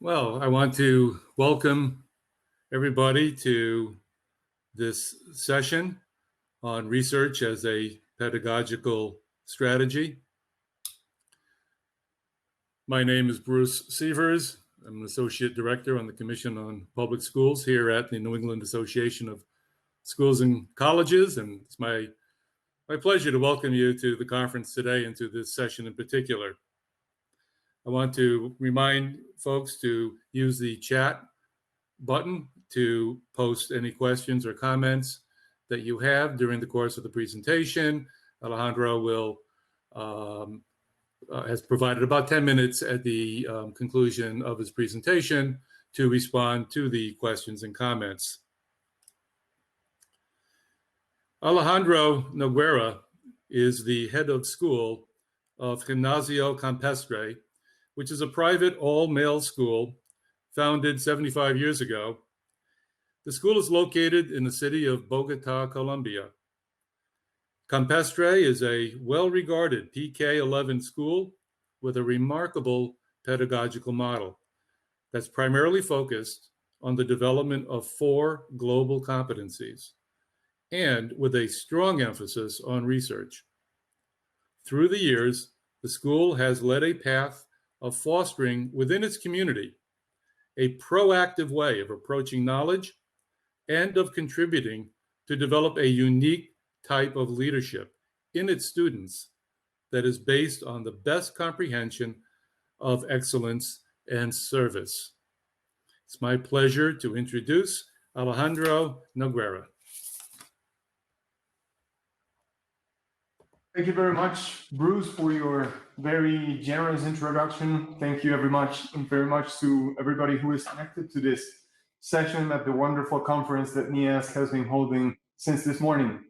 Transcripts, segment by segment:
Well, I want to welcome everybody to this session on research as a pedagogical strategy. My name is Bruce Sievers. I'm an Associate Director on the Commission on Public Schools here at the New England Association of Schools and Colleges, and it's my pleasure to welcome you to the conference today and to this session in particular. I want to remind folks to use the chat button to post any questions or comments that you have during the course of the presentation. Alejandro will has provided about 10 minutes at the conclusion of his presentation to respond to the questions and comments. Alejandro Noguera is the head of school of Gimnasio Campestre, which is a private all-male school founded 75 years ago. The school is located in the city of Bogota, Colombia. Campestre is a well-regarded PK-11 school with a remarkable pedagogical model that's primarily focused on the development of 4 global competencies and with a strong emphasis on research. Through the years, the school has led a path of fostering within its community a proactive way of approaching knowledge and of contributing to develop a unique type of leadership in its students that is based on the best comprehension of excellence and service. It's my pleasure to introduce Alejandro Noguera. Thank you very much, Bruce, for your very generous introduction. Thank you very much to everybody who is connected to this session at the wonderful conference that NEASC has been holding since this morning.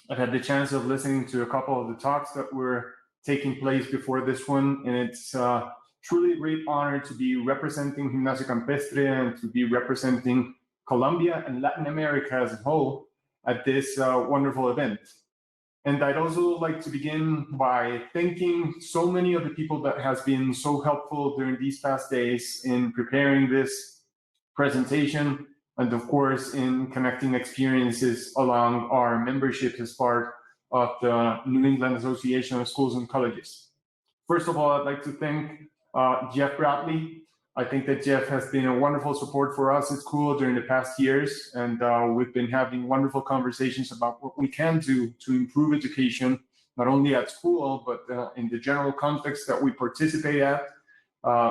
I've had the chance of listening to a couple of the talks that were taking place before this one, and it's truly a great honor to be representing Gimnasio Campestre and to be representing Colombia and Latin America as a whole at this wonderful event. And I'd also like to begin by thanking so many of the people that has been so helpful during these past days in preparing this presentation, and of course in connecting experiences along our membership as part of the New England Association of Schools and Colleges. First of all, I'd like to thank Jeff Bradley. I think that Jeff has been a wonderful support for us at school during the past years, and we've been having wonderful conversations about what we can do to improve education, not only at school, but in the general context that we participate at.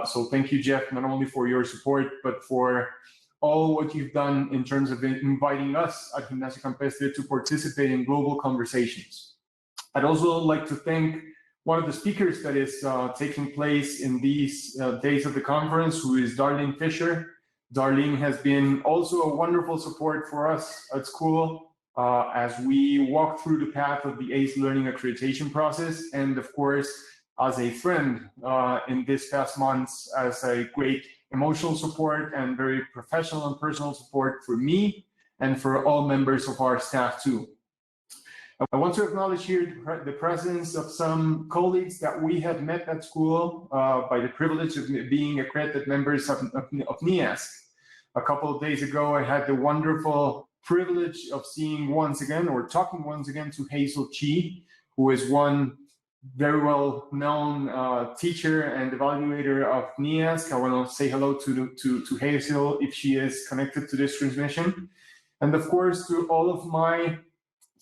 So thank you, Jeff, not only for your support, but for all what you've done in terms of inviting us at Gimnasio Campestre to participate in global conversations. I'd also like to thank one of the speakers that is taking place in these days of the conference, who is Darlene Fisher. Darlene has been also a wonderful support for us at school as we walk through the path of the ACE Learning accreditation process, and of course, as a friend in this past months, as a great emotional support and very professional and personal support for me and for all members of our staff too. I want to acknowledge here the presence of some colleagues that we have met at school by the privilege of being accredited members of NEASC. A couple of days ago, I had the wonderful privilege of seeing once again, or talking once again, to Hazel Chi, who is one very well-known teacher and evaluator of NEASC. I want to say hello to Hazel if she is connected to this transmission. And of course, to all of my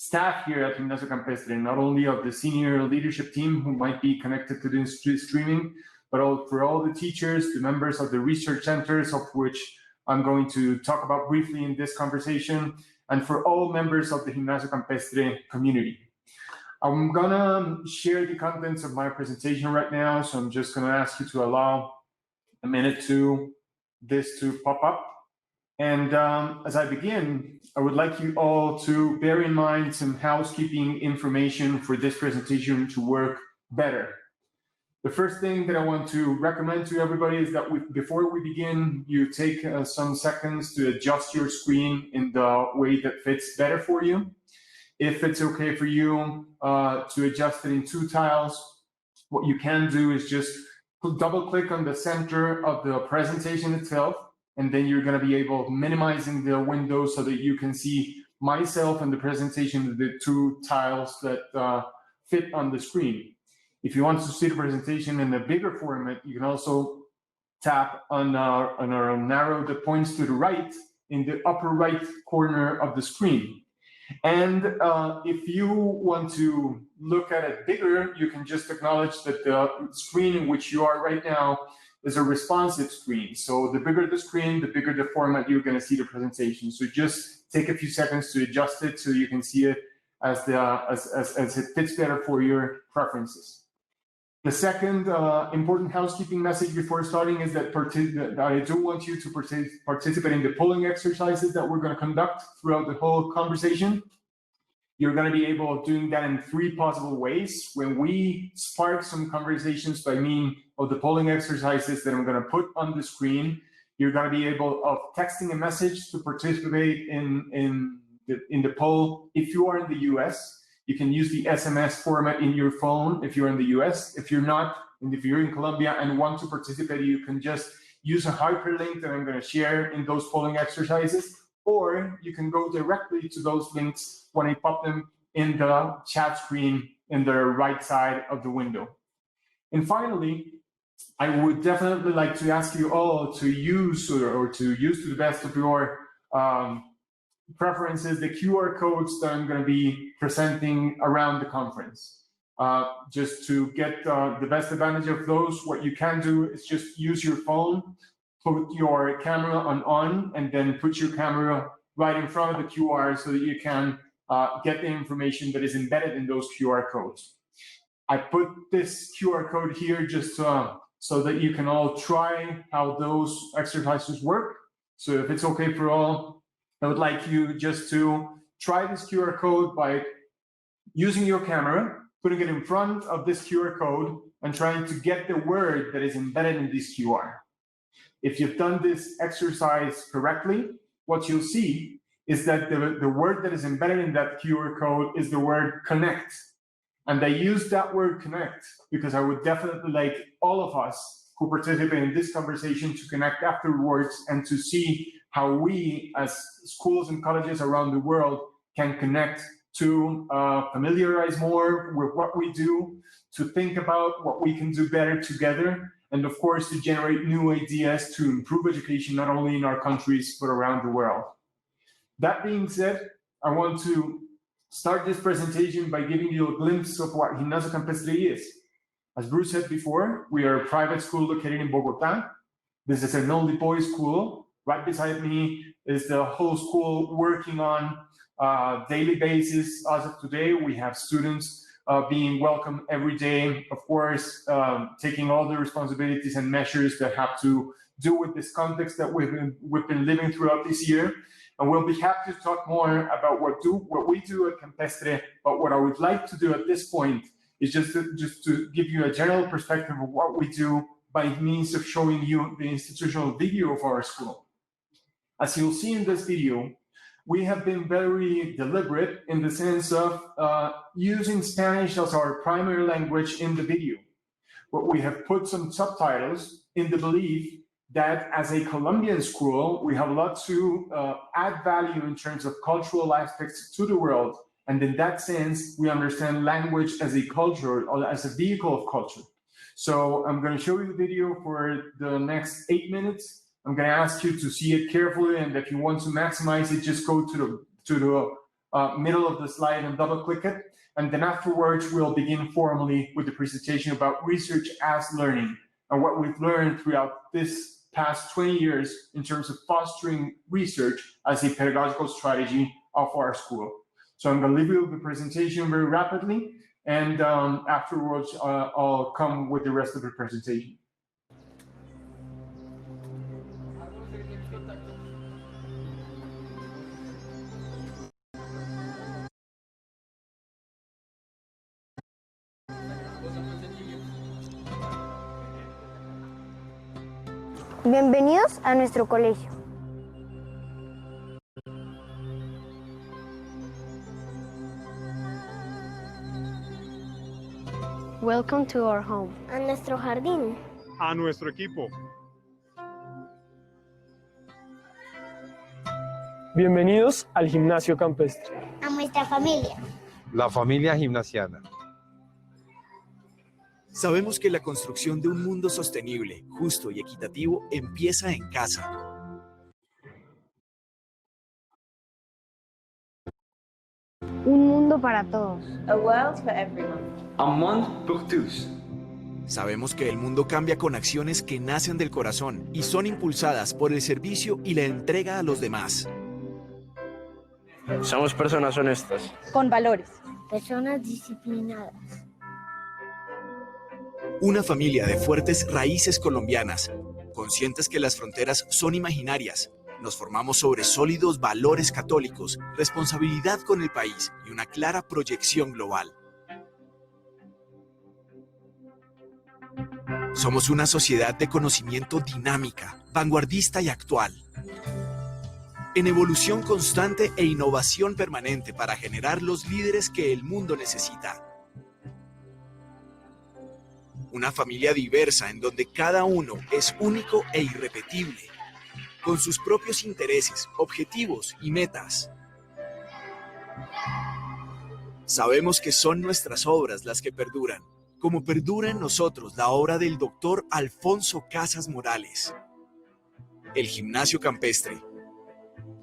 staff here at Gimnasio Campestre, not only of the senior leadership team who might be connected to this streaming, but for all the teachers, the members of the research centers, of which I'm going to talk about briefly in this conversation, and for all members of the Gimnasio Campestre community. I'm gonna share the contents of my presentation right now, so I'm just gonna ask you to allow a minute to this to pop up. And as I begin, I would like you all to bear in mind some housekeeping information for this presentation to work better. The first thing that I want to recommend to everybody is that before we begin, you take some seconds to adjust your screen in the way that fits better for you. If it's okay for you to adjust it in 2 tiles, what you can do is just double click on the center of the presentation itself, and then you're going to be able minimizing the window so that you can see myself and the presentation, the two tiles that fit on the screen. If you want to see the presentation in a bigger format, you can also tap on our arrow that points to the right in the upper right corner of the screen. And if you want to look at it bigger, you can just acknowledge that the screen in which you are right now is a responsive screen. So the bigger the screen, the bigger the format you're going to see the presentation. So just take a few seconds to adjust it so you can see it as it fits better for your preferences. The second important housekeeping message before starting is that I do want you to participate in the polling exercises that we're going to conduct throughout the whole conversation. You're going to be able of doing that in 3 possible ways. When we spark some conversations by means of the polling exercises that I'm going to put on the screen, you're going to be able of texting a message to participate in the poll. If you are in the US, you can use the SMS format in your phone if you're in the US. If you're not, and if you're in Colombia and want to participate, you can just use a hyperlink that I'm going to share in those polling exercises, or you can go directly to those links when I pop them in the chat screen in the right side of the window. And finally, I would definitely like to ask you all to use or to use to the best of your preferences the QR codes that I'm going to be presenting around the conference. Just to get the best advantage of those, what you can do is just use your phone, put your camera on, and then put your camera right in front of the QR so that you can get the information that is embedded in those QR codes. I put this QR code here just so that you can all try how those exercises work. So if it's okay for all, I would like you just to try this QR code by using your camera, putting it in front of this QR code, and trying to get the word that is embedded in this QR. If you've done this exercise correctly, what you'll see is that the word that is embedded in that QR code is the word connect. And I use that word connect because I would definitely like all of us who participate in this conversation to connect afterwards and to see how we as schools and colleges around the world can connect to familiarize more with what we do, to think about what we can do better together, and of course to generate new ideas to improve education not only in our countries but around the world. That being said, I want to start this presentation by giving you a glimpse of what Gimnasio Campestre is. As Bruce said before, we are a private school located in Bogota. This is an only boys school. Right beside me is the whole school working on a daily basis. As of today, we have students being welcome every day, of course, taking all the responsibilities and measures that have to do with this context that we've been living throughout this year. And we'll be happy to talk more about what we do at Campestre, but what I would like to do at this point is just to give you a general perspective of what we do by means of showing you the institutional video of our school. As you'll see in this video, we have been very deliberate in the sense of using Spanish as our primary language in the video. But we have put some subtitles in the belief that as a Colombian school, we have a lot to add value in terms of cultural aspects to the world. And in that sense, we understand language as a culture or as a vehicle of culture. So I'm going to show you the video for the next 8 minutes. I'm going to ask you to see it carefully, and if you want to maximize it, just go to the middle of the slide and double click it. And then afterwards, we'll begin formally with the presentation about research as learning and what we've learned throughout this past 20 years in terms of fostering research as a pedagogical strategy of our school. So I'm going to leave you with the presentation very rapidly, and afterwards, I'll come with the rest of the presentation. Bienvenidos a nuestro colegio. Welcome to our home. A nuestro jardín. a nuestro equipo. Bienvenidos al Gimnasio Campestre. A nuestra familia. La familia gimnasiana. Sabemos que la construcción de un mundo sostenible, justo y equitativo empieza en casa. Un mundo para todos. A world for everyone. Un monde pour tous. Sabemos que el mundo cambia con acciones que nacen del corazón y son impulsadas por el servicio y la entrega a los demás. Somos personas honestas. Con valores. Personas disciplinadas. Una familia de fuertes raíces colombianas, conscientes que las fronteras son imaginarias. Nos formamos sobre sólidos valores católicos, responsabilidad con el país y una clara proyección global. Somos una sociedad de conocimiento dinámica, vanguardista y actual, en evolución constante e innovación permanente para generar los líderes que el mundo necesita. Una familia diversa en donde cada uno es único e irrepetible, con sus propios intereses, objetivos y metas. Sabemos que son nuestras obras las que perduran, como perdura en nosotros la obra del doctor Alfonso Casas Morales. El Gimnasio Campestre,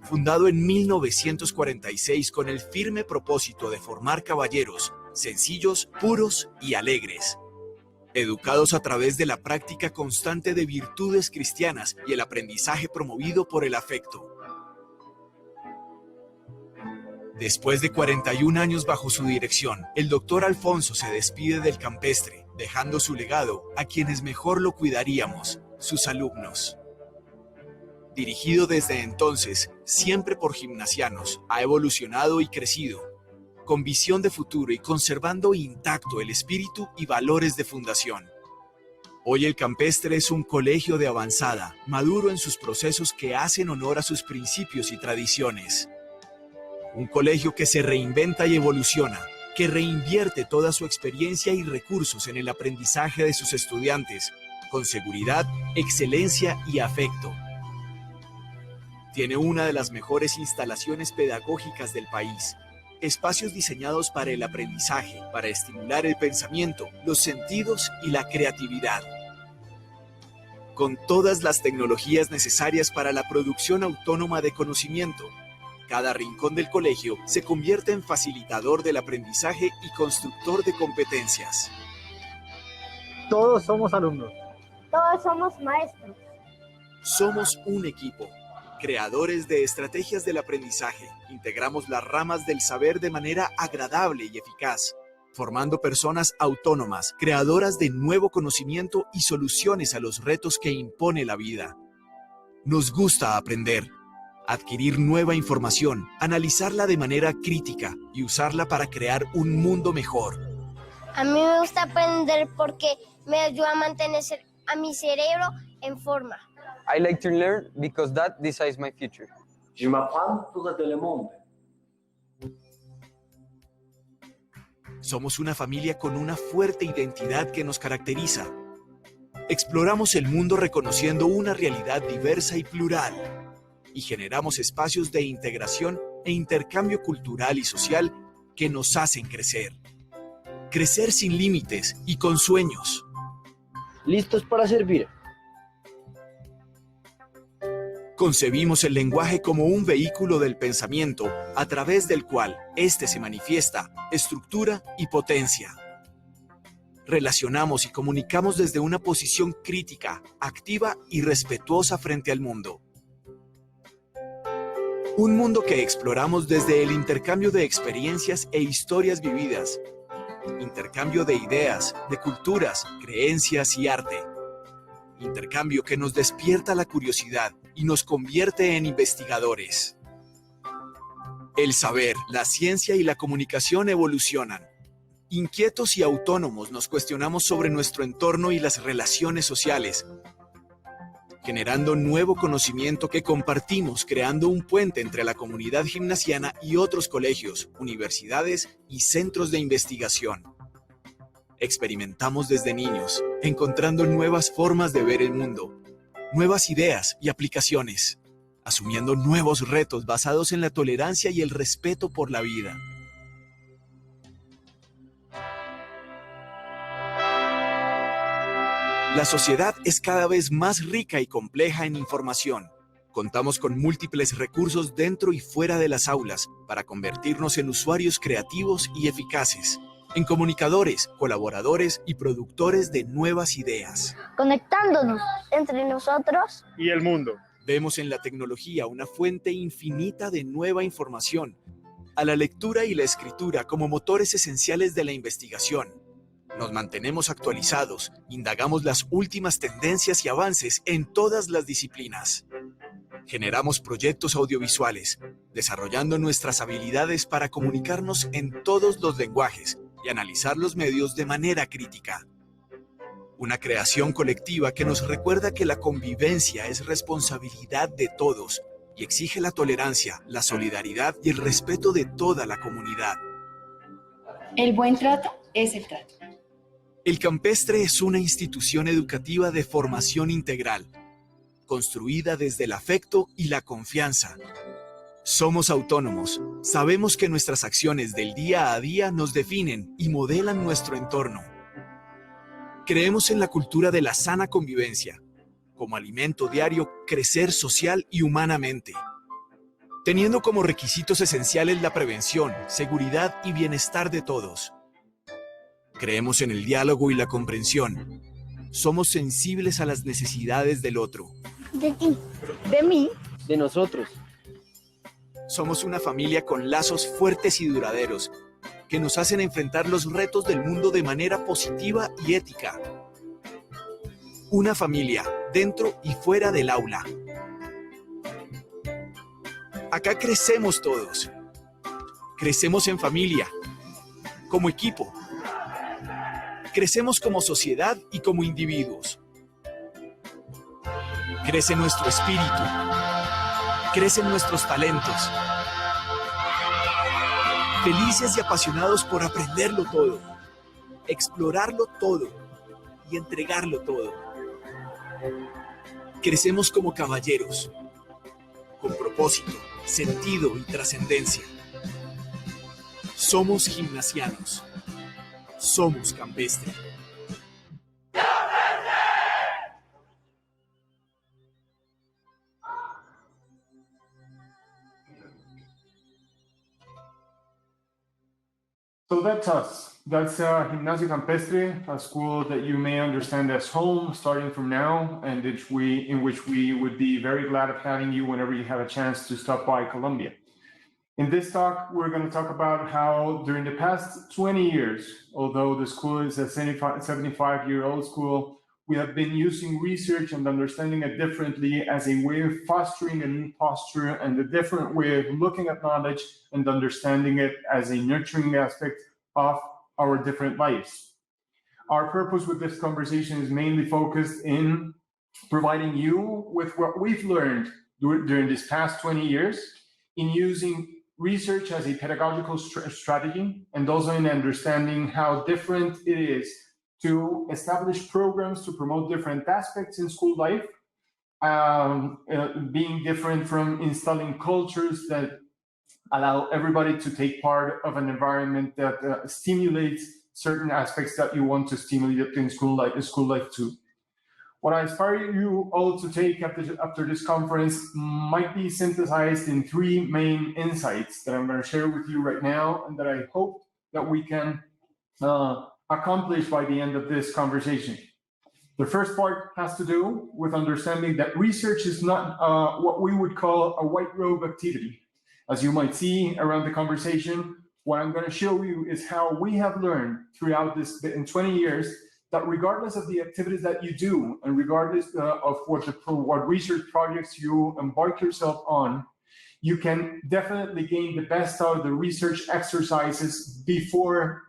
fundado en 1946 con el firme propósito de formar caballeros sencillos, puros y alegres, educados a través de la práctica constante de virtudes cristianas y el aprendizaje promovido por el afecto. Después de 41 años bajo su dirección, el doctor Alfonso se despide del campestre, dejando su legado a quienes mejor lo cuidaríamos, sus alumnos. Dirigido desde entonces, siempre por gimnasianos, ha evolucionado y crecido, con visión de futuro y conservando intacto el espíritu y valores de fundación. Hoy el Campestre es un colegio de avanzada, maduro en sus procesos que hacen honor a sus principios y tradiciones. Un colegio que se reinventa y evoluciona, que reinvierte toda su experiencia y recursos en el aprendizaje de sus estudiantes, con seguridad, excelencia y afecto. Tiene una de las mejores instalaciones pedagógicas del país, espacios diseñados para el aprendizaje, para estimular el pensamiento, los sentidos y la creatividad. Con todas las tecnologías necesarias para la producción autónoma de conocimiento, cada rincón del colegio se convierte en facilitador del aprendizaje y constructor de competencias. Todos somos alumnos. Todos somos maestros. Somos un equipo, creadores de estrategias del aprendizaje. Integramos las ramas del saber de manera agradable y eficaz, formando personas autónomas, creadoras de nuevo conocimiento y soluciones a los retos que impone la vida. Nos gusta aprender, adquirir nueva información, analizarla de manera crítica y usarla para crear un mundo mejor. A mí me gusta aprender porque me ayuda a mantener a mi cerebro en forma. I like to learn because that decides my future. Je m'apprends pour aider le monde. Somos una familia con una fuerte identidad que nos caracteriza. Exploramos el mundo reconociendo una realidad diversa y plural y generamos espacios de integración e intercambio cultural y social que nos hacen crecer. Crecer sin límites y con sueños. ¿Listos para servir? Concebimos el lenguaje como un vehículo del pensamiento a través del cual éste se manifiesta, estructura y potencia. Relacionamos y comunicamos desde una posición crítica, activa y respetuosa frente al mundo. Un mundo que exploramos desde el intercambio de experiencias e historias vividas, intercambio de ideas, de culturas, creencias y arte. Intercambio que nos despierta la curiosidad y nos convierte en investigadores. El saber, la ciencia y la comunicación evolucionan. Inquietos y autónomos nos cuestionamos sobre nuestro entorno y las relaciones sociales, generando nuevo conocimiento que compartimos, creando un puente entre la comunidad gimnasiana y otros colegios, universidades y centros de investigación. Experimentamos desde niños, encontrando nuevas formas de ver el mundo, nuevas ideas y aplicaciones, asumiendo nuevos retos basados en la tolerancia y el respeto por la vida. La sociedad es cada vez más rica y compleja en información. Contamos con múltiples recursos dentro y fuera de las aulas para convertirnos en usuarios creativos y eficaces, en comunicadores, colaboradores y productores de nuevas ideas. Conectándonos entre nosotros Y el mundo. Vemos en la tecnología una fuente infinita de nueva información, a la lectura y la escritura como motores esenciales de la investigación. Nos mantenemos actualizados, indagamos las últimas tendencias y avances en todas las disciplinas. Generamos proyectos audiovisuales, desarrollando nuestras habilidades para comunicarnos en todos los lenguajes y analizar los medios de manera crítica. Una creación colectiva que nos recuerda que la convivencia es responsabilidad de todos y exige la tolerancia, la solidaridad y el respeto de toda la comunidad. El buen trato es el trato. El Campestre es una institución educativa de formación integral, construida desde el afecto y la confianza. Somos autónomos, sabemos que nuestras acciones del día a día nos definen y modelan nuestro entorno. Creemos en la cultura de la sana convivencia, como alimento diario, crecer social y humanamente, teniendo como requisitos esenciales la prevención, seguridad y bienestar de todos. Creemos en el diálogo y la comprensión. Somos sensibles a las necesidades del otro. de ti. De mí. De nosotros. Somos una familia con lazos fuertes y duraderos que nos hacen enfrentar los retos del mundo de manera positiva y ética. Una familia dentro y fuera del aula. Acá crecemos todos. Crecemos en familia, como equipo. Crecemos como sociedad y como individuos. Crece nuestro espíritu. Crecen nuestros talentos. Felices y apasionados por aprenderlo todo, explorarlo todo y entregarlo todo. Crecemos como caballeros, con propósito, sentido y trascendencia. Somos gimnasianos. Somos Campestre. So that's us. That's Gimnasio Campestre, a school that you may understand as home starting from now, and in which we would be very glad of having you whenever you have a chance to stop by Colombia. In this talk, we're going to talk about how during the past 20 years, although the school is a 75-year-old school, we have been using research and understanding it differently as a way of fostering a new posture and a different way of looking at knowledge and understanding it as a nurturing aspect of our different lives. Our purpose with this conversation is mainly focused in providing you with what we've learned during this past 20 years in using research as a pedagogical strategy, and also in understanding how different it is to establish programs to promote different aspects in school life, being different from installing cultures that allow everybody to take part of an environment that stimulates certain aspects that you want to stimulate in school life too. What I aspire you all to take after this conference might be synthesized in three main insights that I'm going to share with you right now, and that I hope that we can accomplish by the end of this conversation. The first part has to do with understanding that research is not what we would call a white robe activity. As you might see around the conversation, what I'm going to show you is how we have learned throughout this in 20 years that regardless of the activities that you do, and regardless of what research projects you embark yourself on, you can definitely gain the best out of the research exercises before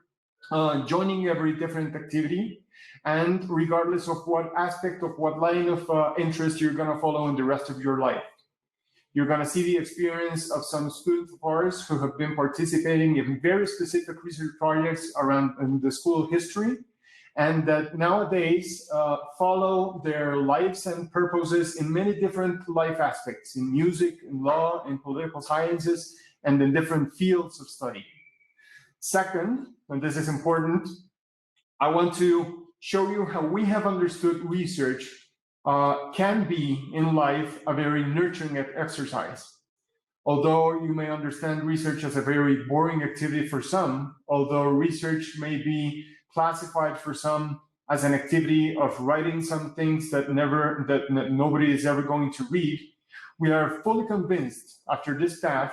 joining every different activity, and regardless of what aspect of what line of interest you're going to follow in the rest of your life. You're going to see the experience of some students of ours who have been participating in very specific research projects around the school history, and that nowadays follow their lives and purposes in many different life aspects, in music, in law, in political sciences, and in different fields of study. Second, and this is important, I want to show you how we have understood research can be in life a very nurturing exercise. Although you may understand research as a very boring activity for some, although research may be classified for some as an activity of writing some things that nobody is ever going to read, we are fully convinced after this path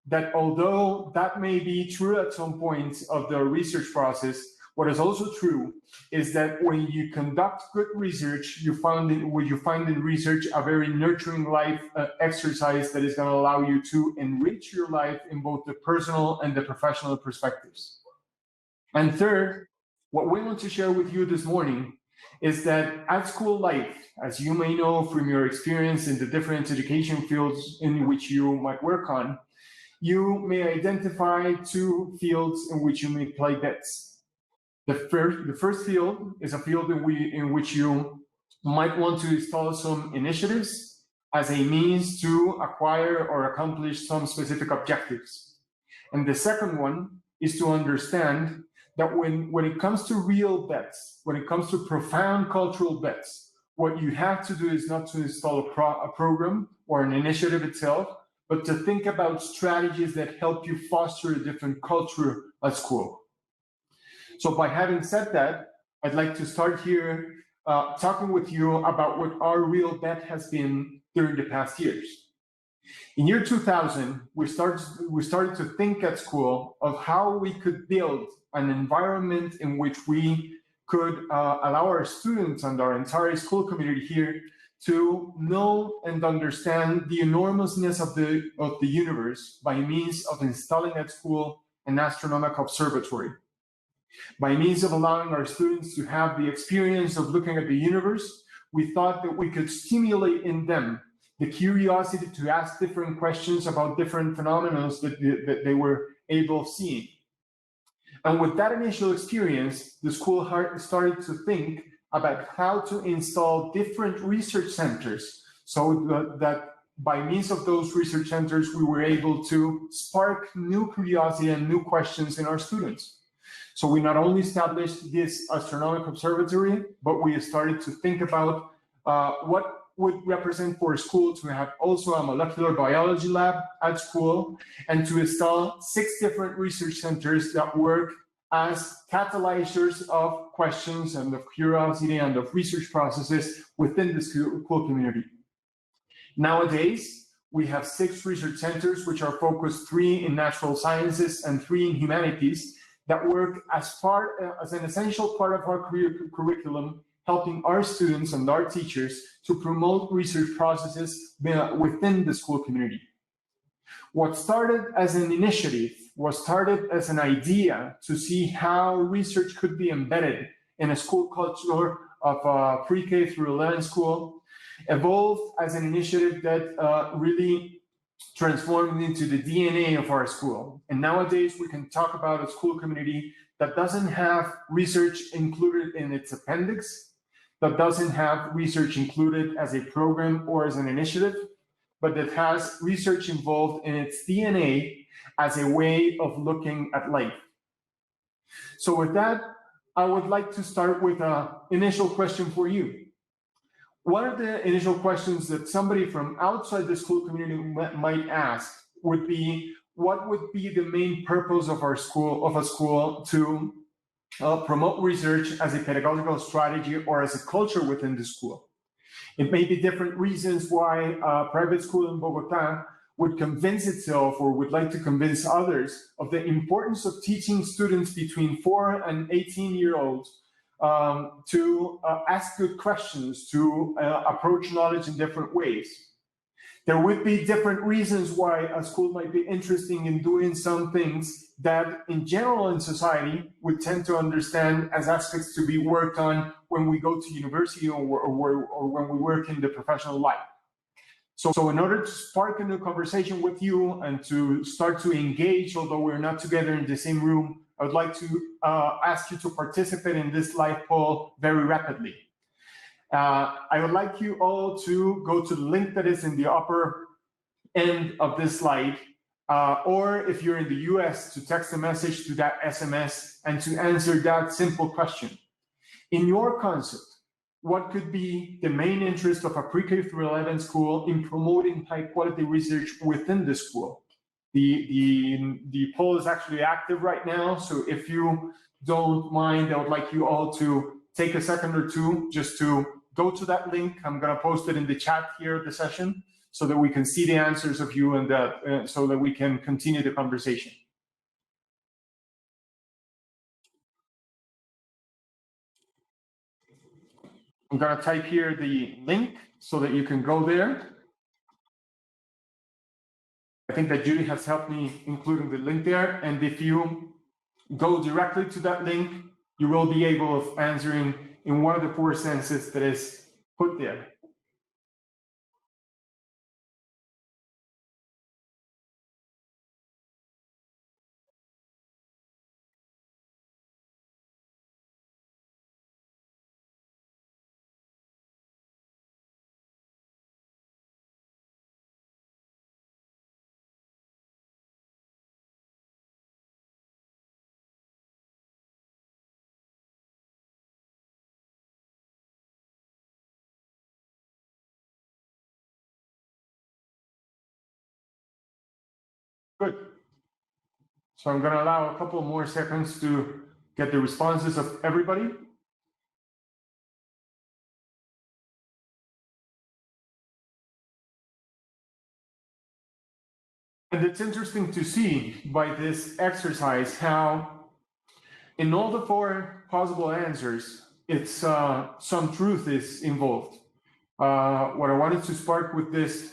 that although that may be true at some point of the research process, what is also true is that when you conduct good research, you find in research a very nurturing life exercise that is going to allow you to enrich your life in both the personal and the professional perspectives. And third, what we want to share with you this morning is that at school life, as you may know from your experience in the different education fields in which you might work on, you may identify two fields in which you may play bets. The first field is a field in which you might want to install some initiatives as a means to acquire or accomplish some specific objectives. And the second one is to understand that when it comes to real bets, when it comes to profound cultural bets, what you have to do is not to install a program or an initiative itself, but to think about strategies that help you foster a different culture at school. So by having said that, I'd like to start here talking with you about what our real bet has been during the past years. In year 2000, we started to think at school of how we could build an environment in which we could allow our students and our entire school community here to know and understand the enormousness of the universe by means of installing at school an astronomical observatory. By means of allowing our students to have the experience of looking at the universe, we thought that we could stimulate in them the curiosity to ask different questions about different phenomena that they were able of seeing. And with that initial experience, the school started to think about how to install different research centers so that by means of those research centers, we were able to spark new curiosity and new questions in our students. So we not only established this astronomical observatory, but we started to think about what would represent for a school to have also a molecular biology lab at school and to install 6 different research centers that work as catalyzers of questions and of curiosity and of research processes within the school community. Nowadays, we have 6 research centers, which are focused 3 in natural sciences and 3 in humanities, that work as an essential part of our curriculum, helping our students and our teachers to promote research processes within the school community. What started as an initiative, what started as an idea to see how research could be embedded in a school culture of pre-K through 11 school, evolved as an initiative that really transformed into the DNA of our school. And nowadays we can talk about a school community that doesn't have research included in its appendix, that doesn't have research included as a program or as an initiative, but that has research involved in its DNA as a way of looking at life. So with that, I would like to start with an initial question for you. One of the initial questions that somebody from outside the school community might ask would be, what would be the main purpose of a school to promote research as a pedagogical strategy or as a culture within the school? It may be different reasons why a private school in Bogota would convince itself or would like to convince others of the importance of teaching students between 4 and 18-year-olds to ask good questions, to approach knowledge in different ways. There would be different reasons why a school might be interested in doing some things that in general in society would tend to understand as aspects to be worked on when we go to university or when we work in the professional life. So in order to spark a new conversation with you and to start to engage, although we're not together in the same room I would like to ask you to participate in this live poll very rapidly. I would like you all to go to the link that is in the upper end of this slide, or if you're in the US, to text a message to that SMS and to answer that simple question. In your concept, what could be the main interest of a pre-K through 11 school in promoting high quality research within the school? The poll is actually active right now, so if you don't mind, I would like you all to take a second or two just to go to that link. I'm going to post it in the chat here at the session so that we can see the answers of you and that, so that we can continue the conversation. I'm going to type here the link so that you can go there. I think that Judy has helped me including the link there. And if you go directly to that link, you will be able of answering in one of the 4 sentences that is put there. Good. So I'm going to allow a couple more seconds to get the responses of everybody. And it's interesting to see by this exercise how in all the 4 possible answers, it's some truth is involved. What I wanted to spark with this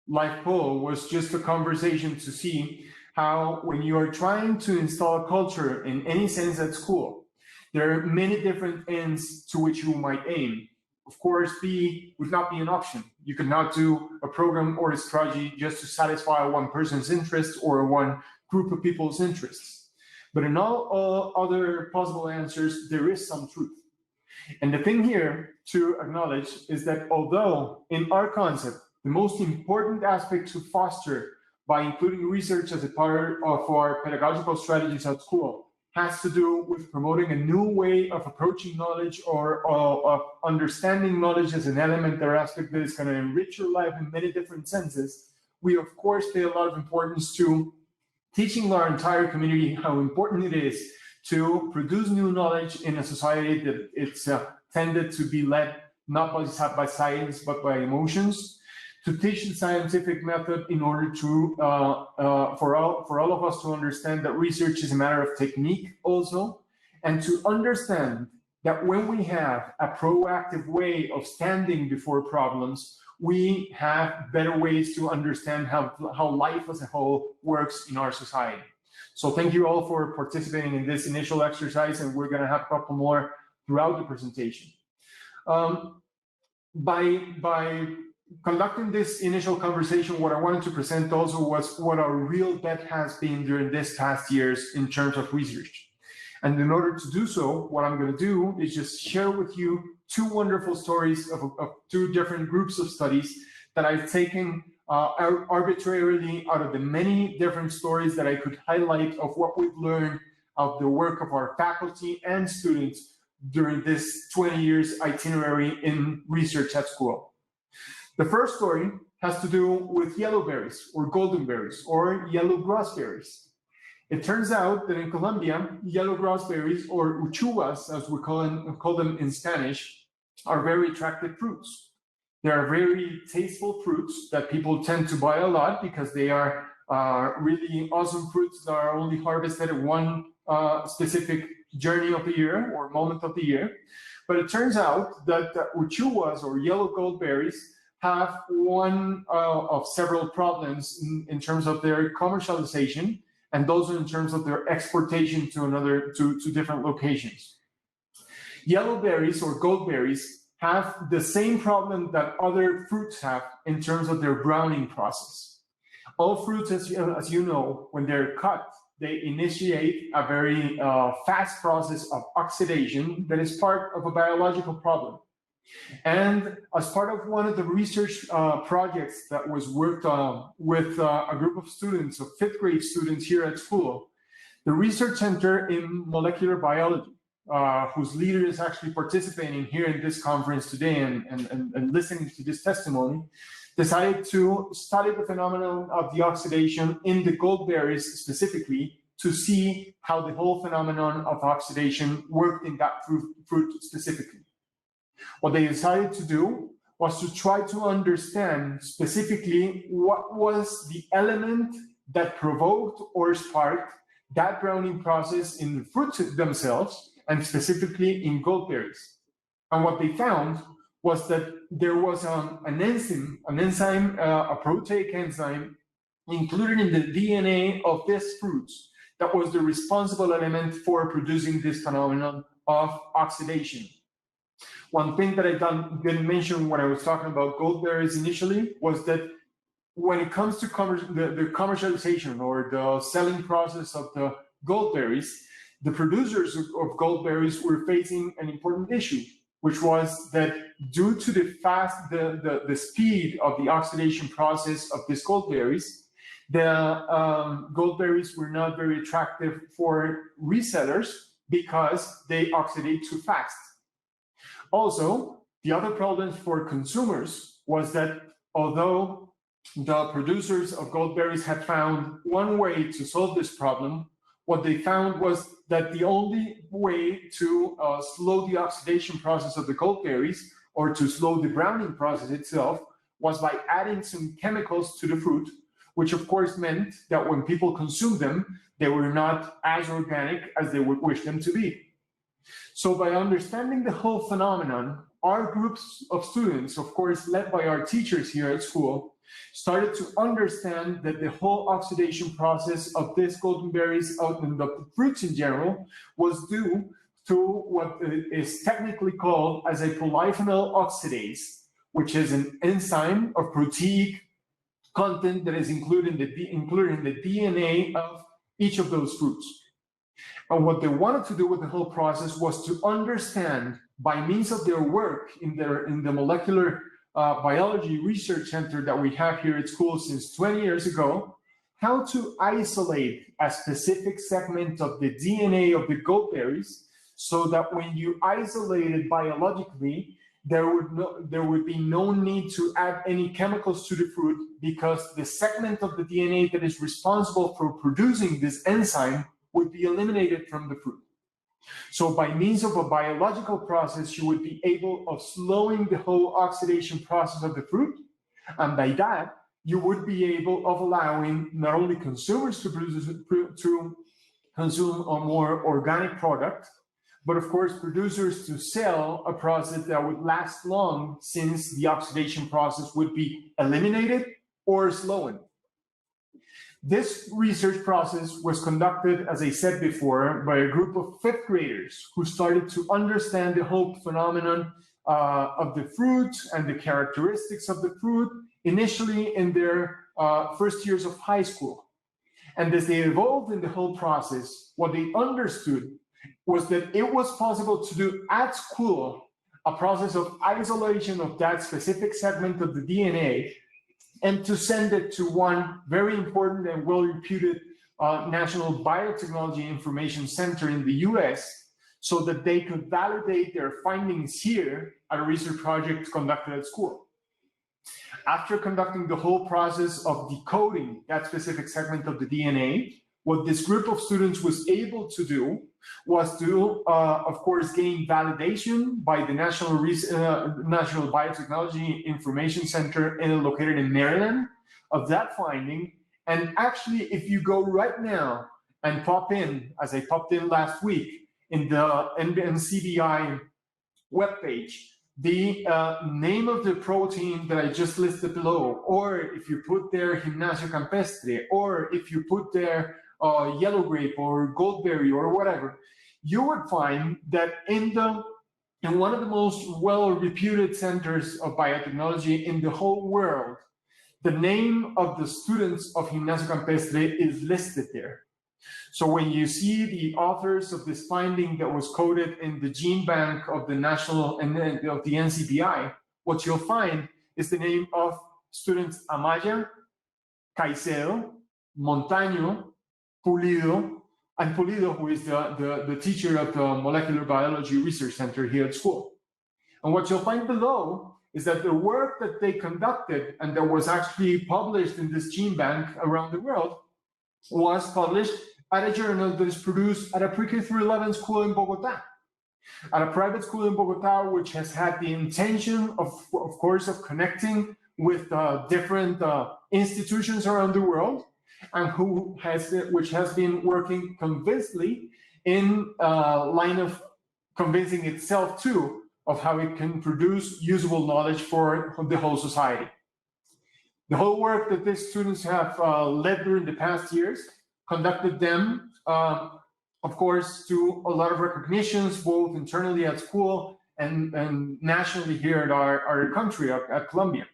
live poll was just a conversation to see how when you are trying to install culture in any sense at school, there are many different ends to which you might aim. Of course, B would not be an option. You could not do a program or a strategy just to satisfy one person's interests or one group of people's interests. But in all other possible answers, there is some truth. And the thing here to acknowledge is that although in our concept, the most important aspect to foster by including research as a part of our pedagogical strategies at school has to do with promoting a new way of approaching knowledge or of understanding knowledge as an element or aspect that is going to enrich your life in many different senses. We, of course, pay a lot of importance to teaching our entire community how important it is to produce new knowledge in a society that it's tended to be led not by science, but by emotions, to teach the scientific method in order to, for all of us to understand that research is a matter of technique also, and to understand that when we have a proactive way of standing before problems, we have better ways to understand how life as a whole works in our society. So thank you all for participating in this initial exercise, and we're gonna have a couple more throughout the presentation. By conducting this initial conversation, what I wanted to present also was what our real bet has been during this past years in terms of research. And in order to do so, what I'm going to do is just share with you 2 wonderful stories of 2 different groups of studies that I've taken arbitrarily out of the many different stories that I could highlight of what we've learned of the work of our faculty and students during this 20 years itinerary in research at school. The first story has to do with yellowberries or goldenberries or yellow groseberries. It turns out that in Colombia, yellow groseberries or uchuvas, as we call them in Spanish, are very attractive fruits. They are very tasteful fruits that people tend to buy a lot because they are really awesome fruits that are only harvested at one specific journey of the year or moment of the year. But it turns out that uchuvas or yellow goldberries have one of several problems in terms of their commercialization, and those are in terms of their exportation to different locations. Yellow berries or goldberries have the same problem that other fruits have in terms of their browning process. All fruits, as you know, when they're cut, they initiate a very fast process of oxidation that is part of a biological problem. And as part of one of the research projects that was worked on with a group of students, of 5th grade students here at school, the Research Center in Molecular Biology, whose leader is actually participating here in this conference today and listening to this testimony, decided to study the phenomenon of the oxidation in the goldberries specifically to see how the whole phenomenon of oxidation worked in that fruit specifically. What they decided to do was to try to understand specifically what was the element that provoked or sparked that browning process in the fruits themselves, and specifically in goldberries. And what they found was that there was an enzyme, a proteic enzyme included in the DNA of these fruits that was the responsible element for producing this phenomenon of oxidation. One thing that I didn't mention when I was talking about goldberries initially was that when it comes to the commercialization or the selling process of the goldberries, the producers of goldberries were facing an important issue, which was that due to the speed of the oxidation process of these goldberries, the goldberries were not very attractive for resellers because they oxidate too fast. Also, the other problem for consumers was that although the producers of goldberries had found one way to solve this problem, what they found was that the only way to slow the oxidation process of the goldberries or to slow the browning process itself was by adding some chemicals to the fruit, which of course meant that when people consumed them, they were not as organic as they would wish them to be. So by understanding the whole phenomenon, our groups of students, of course, led by our teachers here at school, started to understand that the whole oxidation process of these goldenberries and the fruits in general was due to what is technically called as a polyphenol oxidase, which is an enzyme of proteic content that is included in the DNA of each of those fruits. And what they wanted to do with the whole process was to understand, by means of their work in the molecular biology research center that we have here at school since 20 years ago, how to isolate a specific segment of the DNA of the goldberries so that when you isolate it biologically, there would be no need to add any chemicals to the fruit because the segment of the DNA that is responsible for producing this enzyme would be eliminated from the fruit. So by means of a biological process, you would be able of slowing the whole oxidation process of the fruit. And by that, you would be able of allowing not only consumers to consume a more organic product, but of course, producers to sell a process that would last long since the oxidation process would be eliminated or slowed. This research process was conducted, as I said before, by a group of 5th graders who started to understand the whole phenomenon of the fruit and the characteristics of the fruit, initially in their first years of high school. And as they evolved in the whole process, what they understood was that it was possible to do at school a process of isolation of that specific segment of the DNA and to send it to one very important and well-reputed National Biotechnology Information Center in the US so that they could validate their findings here at a research project conducted at school. After conducting the whole process of decoding that specific segment of the DNA, what this group of students was able to do was to, of course, gain validation by the National Biotechnology Information Center located in Maryland of that finding. And actually, if you go right now and pop in, as I popped in last week, in the NCBI webpage, the name of the protein that I just listed below, or if you put there Gimnasio Campestre, or if you put there yellow grape or goldberry or whatever, you would find that in one of the most well-reputed centers of biotechnology in the whole world, the name of the students of Gimnasio Campestre is listed there. So when you see the authors of this finding that was coded in the gene bank of the national and of the NCBI, what you'll find is the name of students Amaya, Caicedo, Montaño, Pulido, and Pulido, who is the teacher of the Molecular Biology Research Center here at school. And what you'll find below is that the work that they conducted and that was actually published in this gene bank around the world was published at a journal that is produced at a pre-K through 11 school in Bogota, at a private school in Bogota, which has had the intention of course, of connecting with different institutions around the world, and which has been working convincingly in line of convincing itself too of how it can produce usable knowledge for the whole society. The whole work that these students have led during the past years conducted them, of course, to a lot of recognitions, both internally at school and nationally here at our country, at Colombia.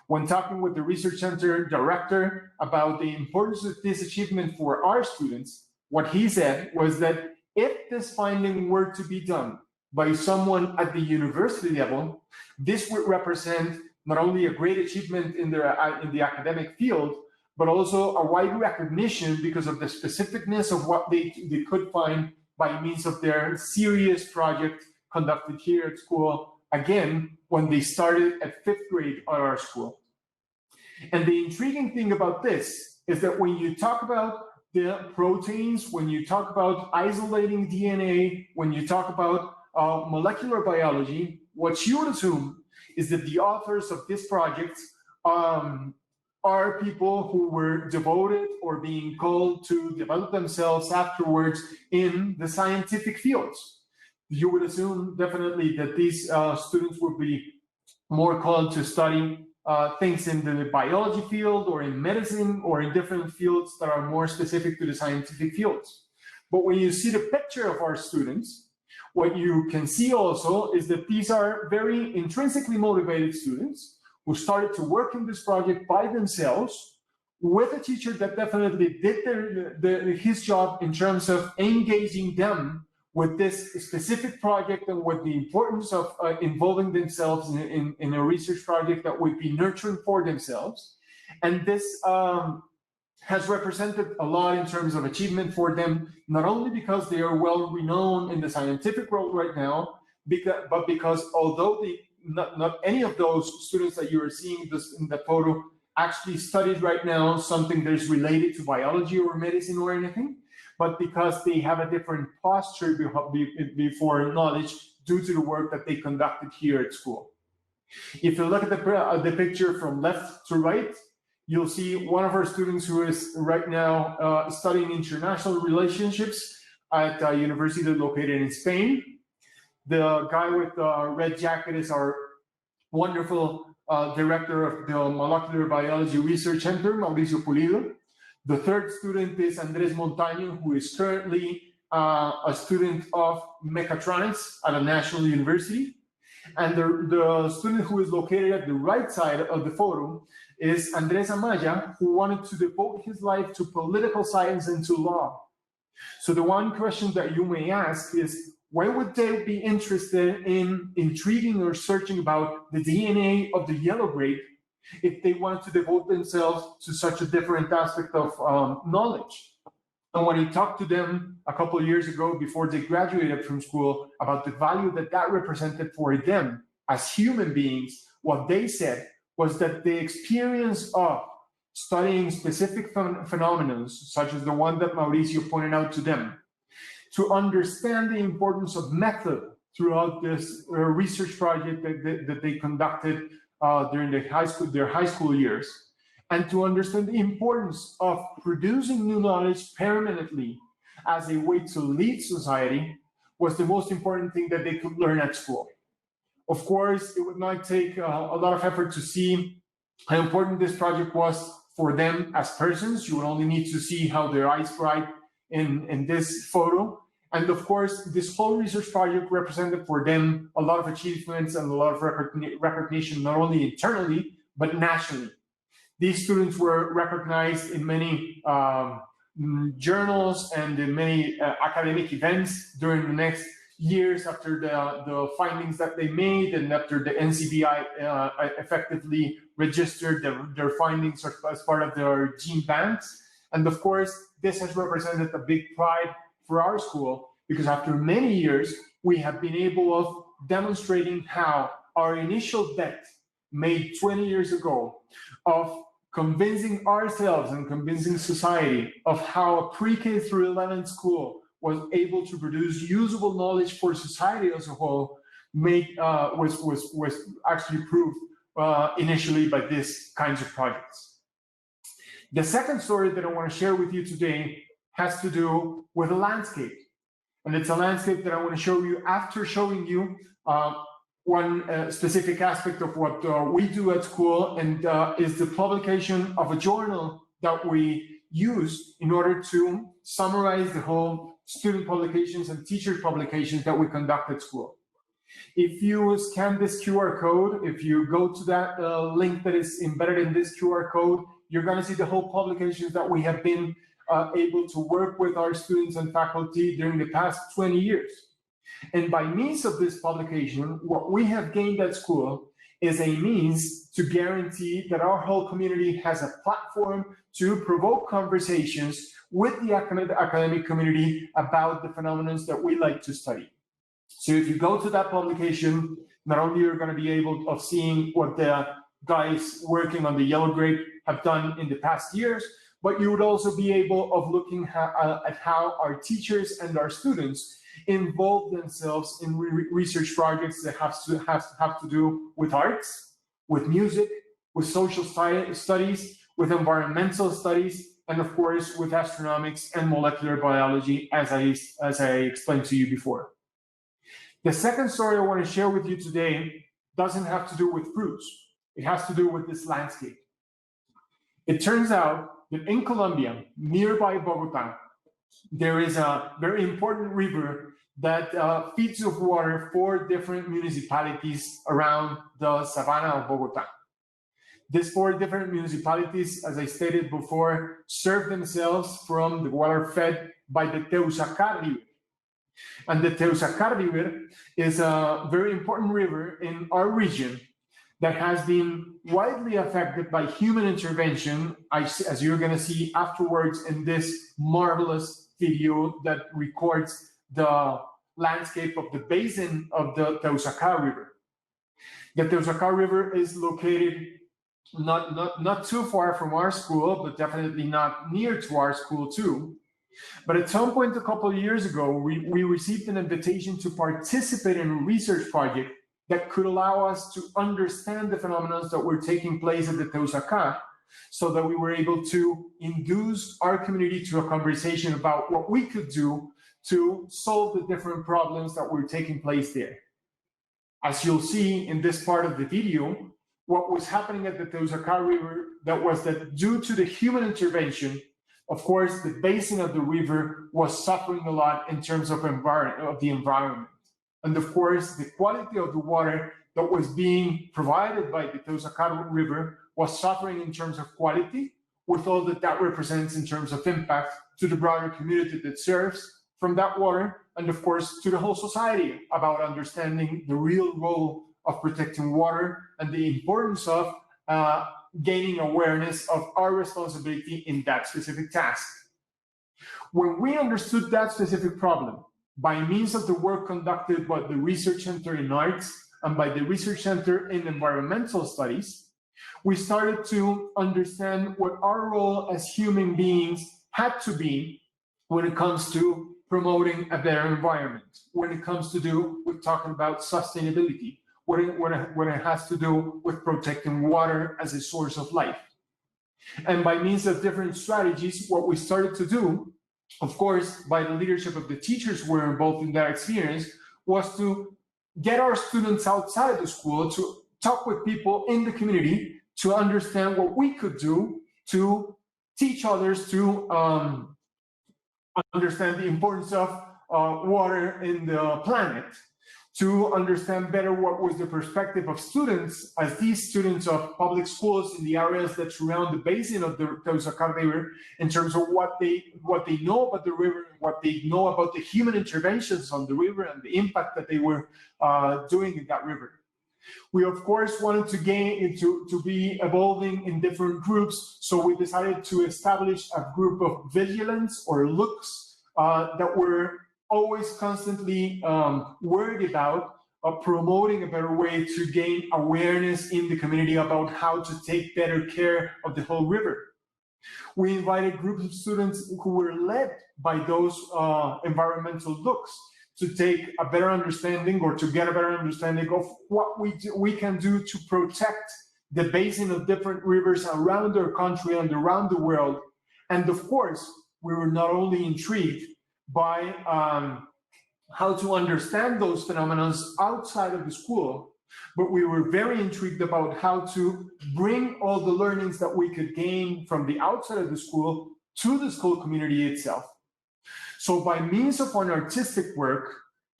When talking with the Research Center director about the importance of this achievement for our students, what he said was that if this finding were to be done by someone at the university level, this would represent not only a great achievement in the academic field, but also a wide recognition because of the specificness of what they could find by means of their serious project conducted here at school, again, when they started at 5th grade at our school. And the intriguing thing about this is that when you talk about the proteins, when you talk about isolating DNA, when you talk about molecular biology, what you would assume is that the authors of this project are people who were devoted or being called to develop themselves afterwards in the scientific fields. You would assume definitely that these students would be more called to study things in the biology field or in medicine or in different fields that are more specific to the scientific fields. But when you see the picture of our students, what you can see also is that these are very intrinsically motivated students who started to work in this project by themselves with a teacher that definitely did his job in terms of engaging them with this specific project and with the importance of involving themselves in a research project that would be nurturing for themselves. And this has represented a lot in terms of achievement for them, not only because they are well renowned in the scientific world right now, but because although not any of those students that you are seeing in the photo actually studied right now something that is related to biology or medicine or anything, but because they have a different posture before knowledge due to the work that they conducted here at school. If you look at the picture from left to right, you'll see one of our students who is right now studying international relationships at a university located in Spain. The guy with the red jacket is our wonderful director of the Molecular Biology Research Center, Mauricio Pulido. The third student is Andres Montaño, who is currently a student of mechatronics at a national university. And the student who is located at the right side of the photo is Andres Amaya, who wanted to devote his life to political science and to law. So the one question that you may ask is, why would they be interested in intriguing or searching about the DNA of the yellow grape if they wanted to devote themselves to such a different aspect of knowledge? And when he talked to them a couple of years ago before they graduated from school about the value that represented for them as human beings, what they said was that the experience of studying specific phenomena, such as the one that Mauricio pointed out to them, to understand the importance of method throughout this research project that they conducted during their high school years, and to understand the importance of producing new knowledge permanently as a way to lead society was the most important thing that they could learn at school. Of course, it would not take a lot of effort to see how important this project was for them as persons. You would only need to see how their eyes bright in this photo. And of course, this whole research project represented for them a lot of achievements and a lot of recognition, not only internally, but nationally. These students were recognized in many journals and the many academic events during the next years after the findings that they made and after the NCBI effectively registered their findings as part of their gene banks. And of course, this has represented a big pride for our school, because after many years, we have been able of demonstrating how our initial bet made 20 years ago of convincing ourselves and convincing society of how a pre-K through 11 school was able to produce usable knowledge for society as a whole was actually proved initially by these kinds of projects. The second story that I want to share with you today has to do with a landscape. And it's a landscape that I want to show you after showing you one specific aspect of what we do at school, and is the publication of a journal that we use in order to summarize the whole student publications and teacher publications that we conduct at school. If you scan this QR code, if you go to that link that is embedded in this QR code, you're going to see the whole publications that we have been able to work with our students and faculty during the past 20 years. And by means of this publication, what we have gained at school is a means to guarantee that our whole community has a platform to provoke conversations with the academic community about the phenomena that we like to study. So if you go to that publication, not only you're going to be able of seeing what the guys working on the yellow grape have done in the past years, but you would also be able of looking at how our teachers and our students involve themselves in research projects that have to do with arts, with music, with social studies, with environmental studies, and of course with astronomics and molecular biology, as I explained to you before. The second story I want to share with you today doesn't have to do with fruits. It has to do with this landscape. It turns out that in Colombia, nearby Bogota, there is a very important river that feeds of water for different municipalities around the Savannah of Bogota. These 4 different municipalities, as I stated before, serve themselves from the water fed by the Teusacar River. And the Teusacar River is a very important river in our region that has been widely affected by human intervention, as you're going to see afterwards in this marvelous video that records the landscape of the basin of the Teusacar River. The Teusacar River is located not too far from our school, but definitely not near to our school too. But at some point a couple of years ago, we received an invitation to participate in a research project that could allow us to understand the phenomena that were taking place at the Teusacar, so that we were able to induce our community to a conversation about what we could do to solve the different problems that were taking place there. As you'll see in this part of the video, what was happening at the Teusacar River, that was that due to the human intervention, of course, the basin of the river was suffering a lot in terms of the environment. And of course, the quality of the water that was being provided by the Teusacar River was suffering in terms of quality, with all that represents in terms of impact to the broader community that serves from that water, and of course, to the whole society, about understanding the real role of protecting water and the importance of gaining awareness of our responsibility in that specific task. When we understood that specific problem, by means of the work conducted by the Research Center in Arts and by the Research Center in Environmental Studies, we started to understand what our role as human beings had to be when it comes to promoting a better environment, when it comes to do with talking about sustainability, when it has to do with protecting water as a source of life. And by means of different strategies, what we started to do, of course, by the leadership of the teachers who were involved in that experience, was to get our students outside the school to talk with people in the community to understand what we could do to teach others to understand the importance of water in the planet, to understand better what was the perspective of students, as these students of public schools in the areas that surround the basin of the Teusacar River, in terms of what they know about the river, what they know about the human interventions on the river and the impact that they were doing in that river. We, of course, wanted to to be evolving in different groups, so we decided to establish a group of vigilance or looks that were always constantly worried about promoting a better way to gain awareness in the community about how to take better care of the whole river. We invited groups of students who were led by those environmental looks to take a better understanding, or to get a better understanding of what we can do to protect the basin of different rivers around our country and around the world. And of course, we were not only intrigued by how to understand those phenomena outside of the school, but we were very intrigued about how to bring all the learnings that we could gain from the outside of the school to the school community itself. So by means of an artistic work,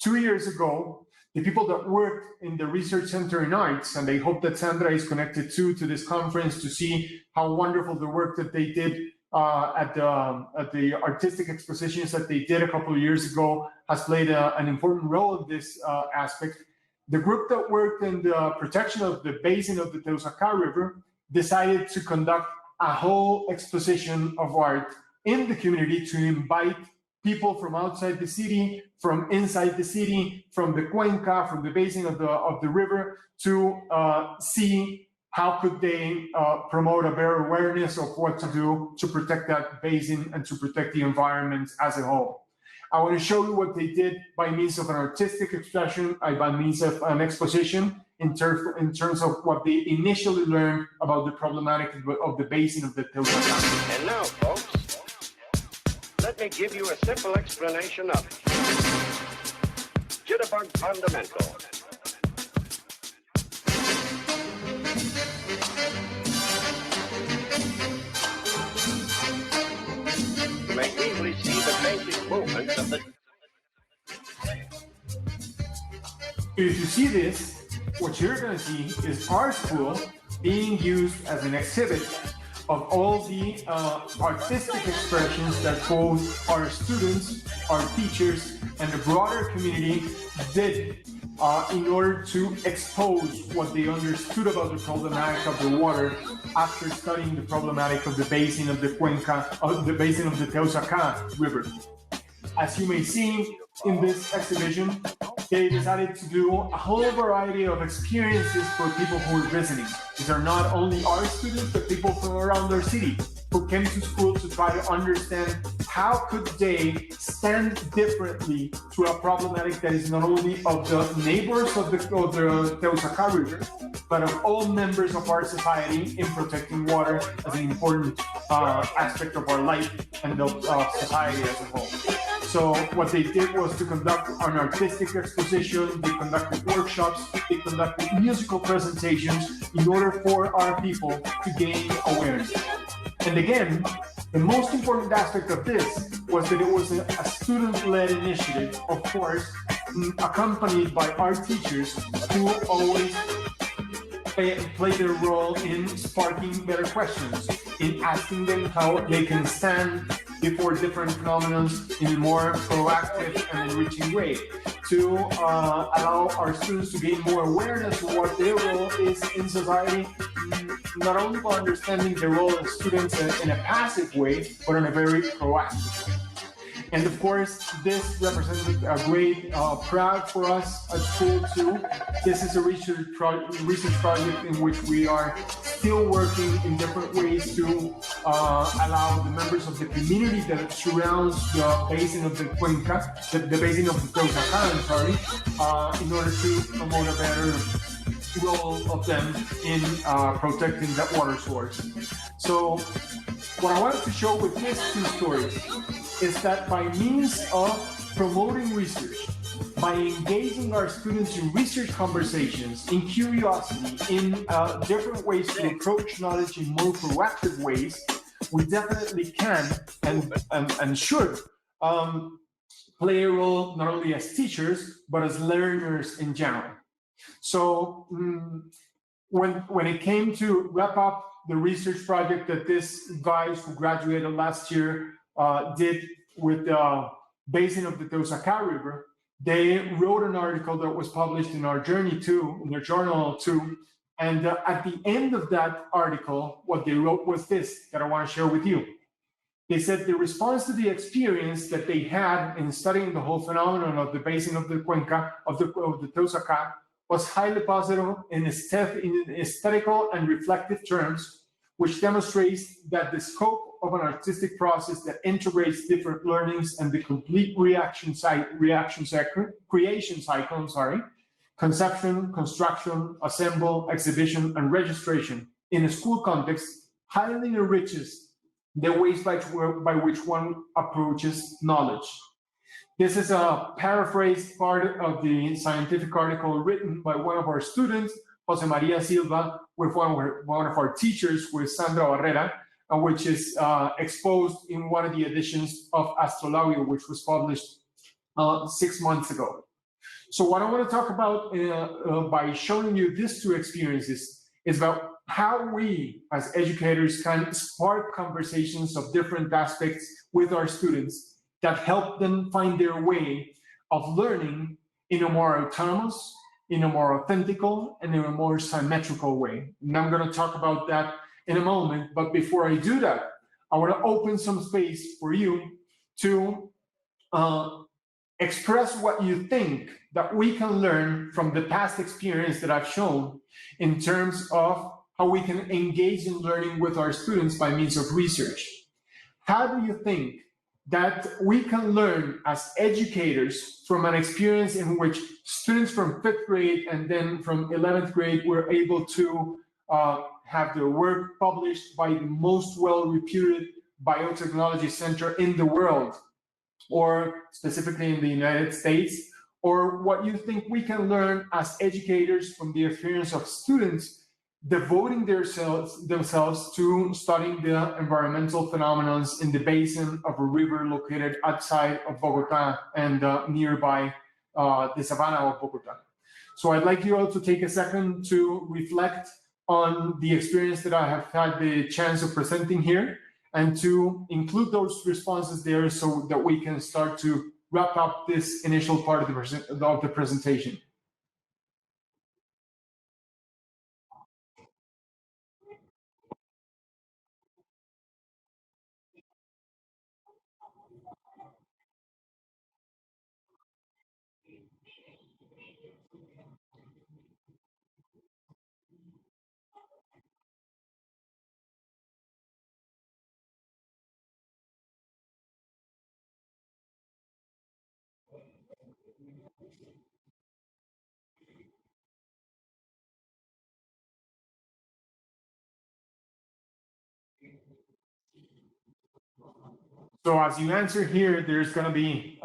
2 years ago, the people that worked in the Research Center in Arts, and I hope that Sandra is connected to this conference to see how wonderful the work that they did at the artistic expositions that they did a couple of years ago has played an important role in this aspect. The group that worked in the protection of the basin of the Teusacar River decided to conduct a whole exposition of art in the community to invite people from outside the city, from inside the city, from the cuenca, from the basin of the river, to see how could they promote a better awareness of what to do to protect that basin and to protect the environment as a whole. I want to show you what they did by means of an artistic expression, by means of an exposition, in terms of what they initially learned about the problematic of the basin of the Teusacar. And now, folks, let me give you a simple explanation of it. Jitterbug fundamental. You may easily see the basic movements of the... If you see this, what you're going to see is our school being used as an exhibit of all the artistic expressions that both our students, our teachers, and the broader community did in order to expose what they understood about the problematic of the water after studying the problematic of the basin of the Cuenca, of the basin of the Teusacar River. As you may see in this exhibition, they decided to do a whole variety of experiences for people who were visiting. These are not only our students, but people from around our city who came to school to try to understand how could they stand differently to a problematic that is not only of the neighbors of the Teusacar River, but of all members of our society in protecting water as an important aspect of our life and of society as a whole. So what they did was to conduct an artistic exposition, they conducted workshops, they conducted musical presentations in order for our people to gain awareness. And again, the most important aspect of this was that it was a student-led initiative, of course, accompanied by our teachers who always play their role in sparking better questions, in asking them how they can stand before different phenomena in a more proactive and enriching way, to allow our students to gain more awareness of what their role is in society, not only by understanding their role as students in a passive way, but in a very proactive way. And of course, this represented a great pride for us at school too. This is a research project in which we are still working in different ways to allow the members of the community that surrounds the basin of the Cuenca, the basin of the Teusacar, in order to promote a better role of them in protecting that water source. So what I wanted to show with these two stories is that by means of promoting research, by engaging our students in research conversations, in curiosity, in different ways to approach knowledge in more proactive ways, we definitely can and should play a role not only as teachers, but as learners in general. So when it came to wrap up the research project that these guys who graduated last year did with the basin of the Teusacá River, they wrote an article that was published in our journey too, in their journal too. And at the end of that article, what they wrote was this that I want to share with you. They said the response to the experience that they had in studying the whole phenomenon of the basin of the Cuenca, of the Teusacá, was highly positive in aesthetical and reflective terms, which demonstrates that the scope of an artistic process that integrates different learnings and the complete creation cycle, conception, construction, assemble, exhibition, and registration in a school context highly enriches the ways by which one approaches knowledge. This is a paraphrased part of the scientific article written by one of our students, Jose Maria Silva, with one of our teachers, with Sandra Barrera, which is exposed in one of the editions of Astrolabio, which was published 6 months ago. So what I want to talk about by showing you these two experiences is about how we as educators can spark conversations of different aspects with our students that help them find their way of learning in a more autonomous, in a more authentical, and in a more symmetrical way. And I'm going to talk about that in a moment, but before I do that, I want to open some space for you to express what you think that we can learn from the past experience that I've shown in terms of how we can engage in learning with our students by means of research. How do you think that we can learn as educators from an experience in which students from 5th grade and then from 11th grade were able to have their work published by the most well-reputed biotechnology center in the world, or specifically in the United States, or what you think we can learn as educators from the experience of students devoting themselves to studying the environmental phenomena in the basin of a river located outside of Bogota and nearby the savannah of Bogota. So I'd like you all to take a second to reflect on the experience that I have had the chance of presenting here, and to include those responses there so that we can start to wrap up this initial part of the presentation. So as you answer here, there's going to be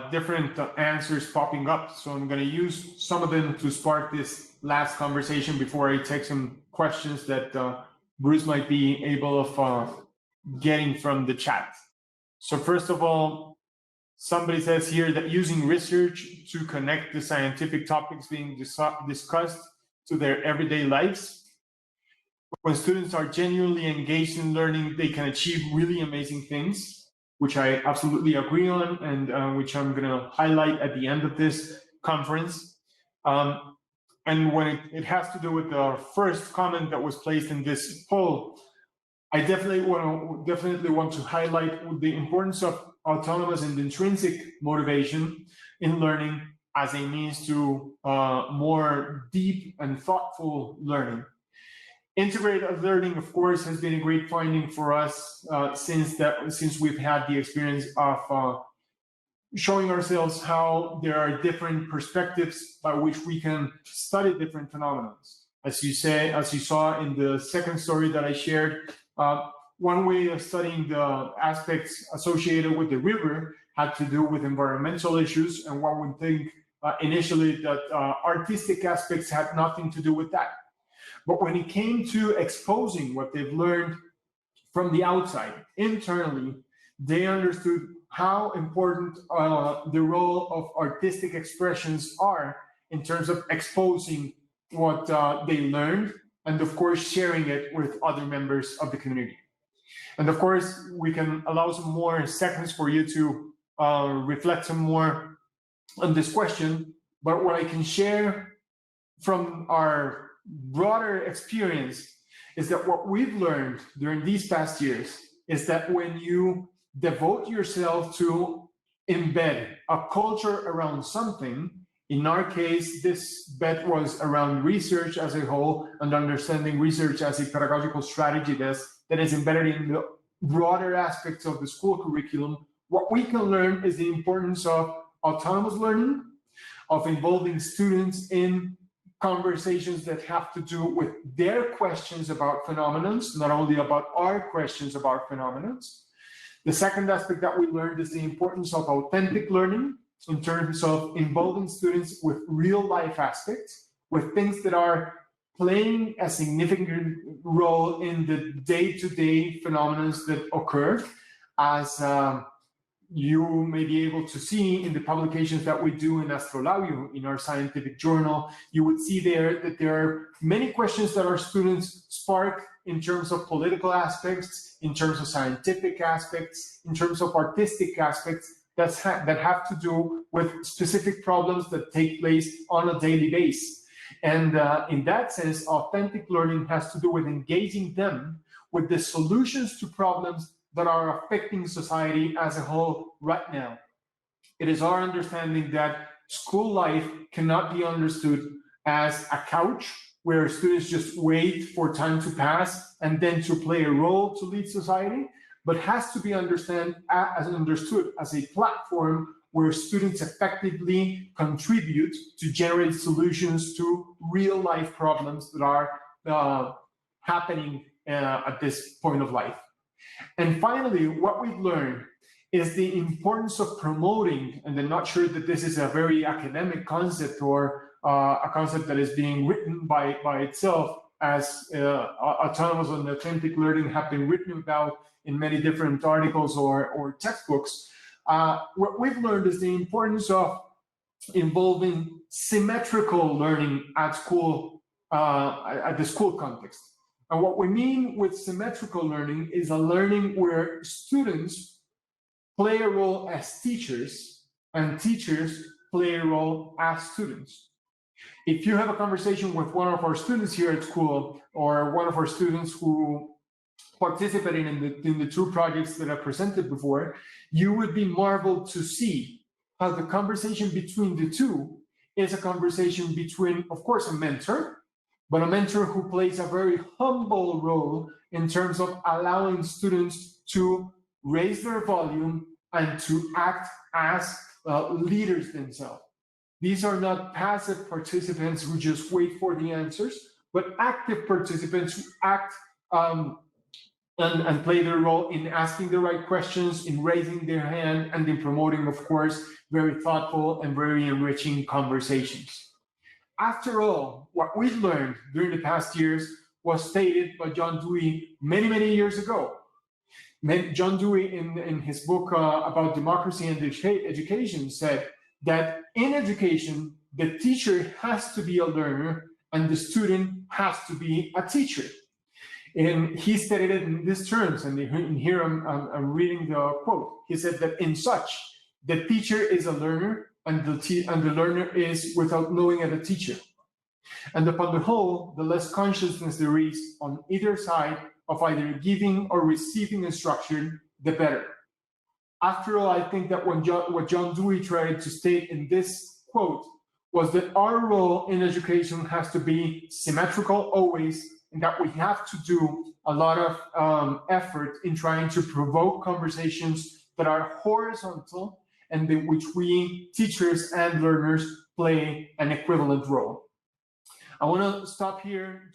different answers popping up. So I'm going to use some of them to spark this last conversation before I take some questions that Bruce might be able of getting from the chat. So first of all, somebody says here that using research to connect the scientific topics being discussed to their everyday lives. When students are genuinely engaged in learning, they can achieve really amazing things, which I absolutely agree on, and which I'm going to highlight at the end of this conference. And when it has to do with the first comment that was placed in this poll, I definitely want to highlight the importance of autonomous and intrinsic motivation in learning as a means to more deep and thoughtful learning. Integrative learning, of course, has been a great finding for us since we've had the experience of showing ourselves how there are different perspectives by which we can study different phenomena. As you saw in the second story that I shared, one way of studying the aspects associated with the river had to do with environmental issues, and one would think initially that artistic aspects had nothing to do with that. But when it came to exposing what they've learned from the outside, internally, they understood how important the role of artistic expressions are in terms of exposing what they learned, and of course sharing it with other members of the community. And of course, we can allow some more seconds for you to reflect some more on this question, but what I can share from our broader experience is that what we've learned during these past years is that when you devote yourself to embed a culture around something, in our case, this bet was around research as a whole and understanding research as a pedagogical strategy that is embedded in the broader aspects of the school curriculum. What we can learn is the importance of autonomous learning, of involving students in conversations that have to do with their questions about phenomena, not only about our questions about phenomena. The second aspect that we learned is the importance of authentic learning in terms of involving students with real life aspects, with things that are playing a significant role in the day-to-day phenomena that occur. As you may be able to see in the publications that we do in Astrolabio, in our scientific journal, you would see there that there are many questions that our students spark in terms of political aspects, in terms of scientific aspects, in terms of artistic aspects that have to do with specific problems that take place on a daily basis. And in that sense, authentic learning has to do with engaging them with the solutions to problems that are affecting society as a whole right now. It is our understanding that school life cannot be understood as a couch where students just wait for time to pass and then to play a role to lead society, but has to be understood as a platform where students effectively contribute to generate solutions to real life problems that are happening at this point of life. And finally, what we've learned is the importance of promoting, and I'm not sure that this is a very academic concept or a concept that is being written by itself, as autonomous and authentic learning have been written about in many different articles or textbooks. What we've learned is the importance of involving symmetrical learning at school, at the school context. And what we mean with symmetrical learning is a learning where students play a role as teachers and teachers play a role as students. If you have a conversation with one of our students here at school, or one of our students who participated in the two projects that I presented before, you would be marveled to see how the conversation between the two is a conversation between, of course, a mentor, but a mentor who plays a very humble role in terms of allowing students to raise their volume and to act as leaders themselves. These are not passive participants who just wait for the answers, but active participants who act and play their role in asking the right questions, in raising their hand, and in promoting, of course, very thoughtful and very enriching conversations. After all, what we've learned during the past years was stated by John Dewey many, many years ago. John Dewey, in his book about democracy and education, said that in education, the teacher has to be a learner and the student has to be a teacher. And he stated it in these terms, and here I'm reading the quote. He said that in such, the teacher is a learner and the learner is without knowing it a teacher. And upon the whole, the less consciousness there is on either side of either giving or receiving instruction, the better. After all, I think that what John Dewey tried to state in this quote was that our role in education has to be symmetrical always, and that we have to do a lot of effort in trying to provoke conversations that are horizontal and in which we, teachers and learners, play an equivalent role. I want to stop here.